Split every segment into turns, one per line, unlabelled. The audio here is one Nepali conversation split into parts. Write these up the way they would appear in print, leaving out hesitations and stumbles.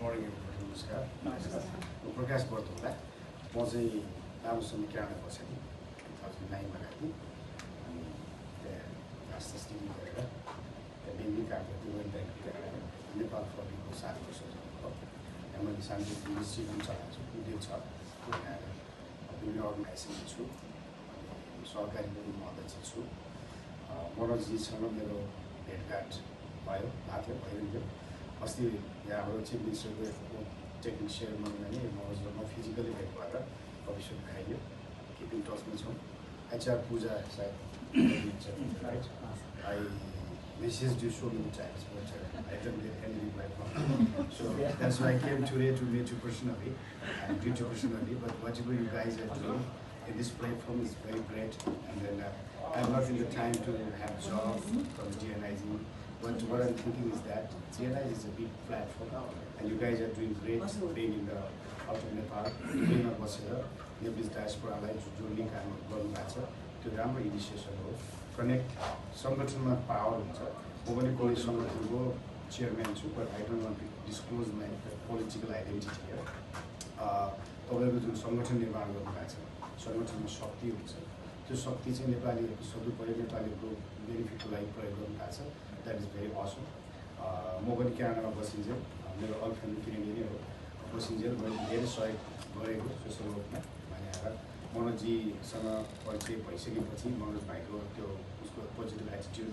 मर्निङ नमस्कार म प्रकाश बर्तोला म चाहिँ लामो समय क्यानाडा बसेँ 2009 मा गएँ अनि त्यहाँ मास्टर्स डिग्री गरेर त्यहाँ बेङ्गली काम गर्थेँ वर्ल्ड ब्याङ्क क्यानाडा नेपाल फर्किएको 7 वर्ष भयो त्यहाँ मैले शान्ति इन्स्टिट्युट पनि चलाएको छु उद्योग छ त्यहाँ विभिन्न अर्गनाइजेसनमा छु अनि सरकारी पनि म अध्यक्ष छु मनोजजीसँग मेरो भेटघाट भयो भएको भइरहन्थ्यो अस्ति यहाँबाट चिफ मिनिस्टरको टेक्निक सेयरमा नि मनोजमा फिजिकली भेट भएर कफी खाइयो किपिङ टचमा छौँ एचआर पूजा सायद right I messaged you so many times, but I didn't get any reply from you. So that's why I came today to meet you personally and greet you personally. But whatever you guys are doing in this platform is very great. And then I'm not in the time to have job from GNIG. But what I'm thinking is that GNIG is a big platform, and you guys are doing great, being in the out of Nepal, doing a बसेर Nepalese diaspora-लाई जोड्ने काम गर्नुभएको छ त्यो राम्रो इनिसिएसन हो कनेक्ट सङ्गठनमा पावर हुन्छ म पनि कोही सङ्गठनको चेयरम्यान छु but I don't want to disclose my political identity हो तपाईँको जुन सङ्गठन निर्माण गर्नुभएको छ सङ्गठनमा शक्ति हुन्छ त्यो शक्ति चाहिँ नेपालीहरूको सदुपयोग नेपालीहरूको बेनिफिटको लागि प्रयोग गर्नुभएको छ द्याट इज भेरी असम म पनि क्यानाडामा बसिन्जेल मेरो अल फ्यामिली किनभने हो बसिन्जेल मैले धेरै सहयोग गरेको सोसल वर्कमा भनेर मनोजजीसँग परिचय भइसकेपछि मनोज भाइको त्यो उसको पोजिटिभ एटिट्युड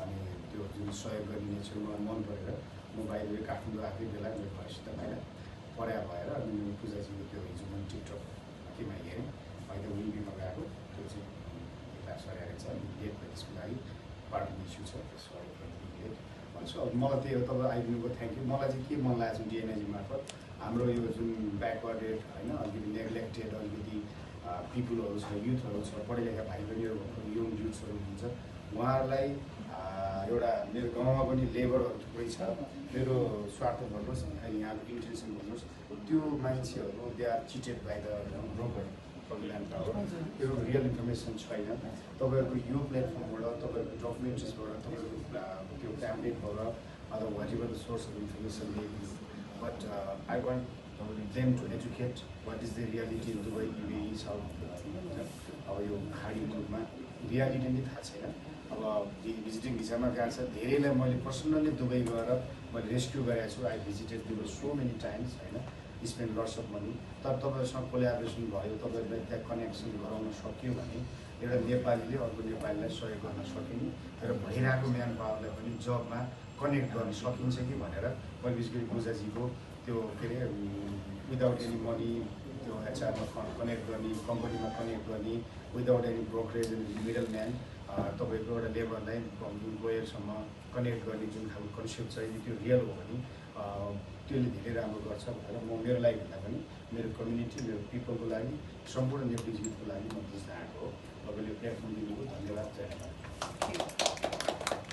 अनि त्यो जुन सहयोग गर्ने नेचर मलाई मन परेर म बाहिर काठमाडौँ आएकै बेला मेरो भविष्य बाहिर पढाइ भएर अनि पूजाजीको त्यो हिजो मैले टिकटक केमा हेरेँ अहिले विबीमा गएको त्यो चाहिँ यता सरेको छ अनि लेट भयो त्यसको लागि पार्टी इस्यु छ त्यसको लेट भन्छु अब मलाई त्यही हो तपाईँ आइदिनुको थ्याङ्क यू मलाई चाहिँ के मन लागेको छ डिएनआइजी मार्फत हाम्रो यो जुन ब्याकवर्डेड होइन अलिकति नेग्लेक्टेड अलिकति पिपुलहरू छ युथहरू छ पढे लेखा भाइ बहिनीहरू यङ युथ्सहरू हुनुहुन्छ उहाँहरूलाई एउटा मेरो गाउँमा पनि लेबरहरू थुप्रै छ मेरो स्वार्थ भन्नुहोस् अहिले यहाँको इन्टेन्सन भन्नुहोस् त्यो मान्छेहरू they are cheated by the broker program power त्यो रियल इन्फर्मेसन छैन तपाईँहरूको यो प्लेटफर्मबाट तपाईँहरूको डकुमेन्ट्सबाट तपाईँहरूको त्यो प्याम्पलेटबाट अथवा whatever the source of information maybe but I want them to educate what is the reality in Dubai, UAE, South अब यो खाडी मुलुकमा रियालिटी नै थाहा छैन अब भिजिटिङ भिजामा गएको छ धेरैलाई मैले पर्सनल्ली दुबई गएर मैले रेस्क्यु गरेको छु I visited Dubai so many times होइन स्पेन्ड लट्स अफ मनी तर तपाईँहरूसँग कोल्याबोरेसन भयो तपाईँहरूलाई त्यहाँ कनेक्सन गराउन सक्यो भने एउटा नेपालीले अर्को नेपालीलाई सहयोग गर्न सकिने तर भइरहेको म्यान पावरलाई पनि जबमा कनेक्ट गर्न सकिन्छ कि भनेर मैले विशेष गरी पूजाजीको त्यो के अरे विदाउट एनी मनी त्यो एचआरमा कनेक्ट गर्ने कम्पनीमा कनेक्ट गर्ने without any brokerage and middle man तपाईँको एउटा लेबरलाई इम्प्लोयरसम्म कनेक्ट गर्ने जुन खालको कन्सेप्ट छ यदि त्यो रियल हो भने त्यसले धेरै राम्रो गर्छ भनेर म मेरो लागि भन्दा पनि मेरो कम्युनिटी मेरो पिपलको लागि सम्पूर्ण नेपाली युथको लागि म बुझ्न आएको हो तपाईँले प्लेटफर्म दिनुभयो धन्यवाद जय नेपाल।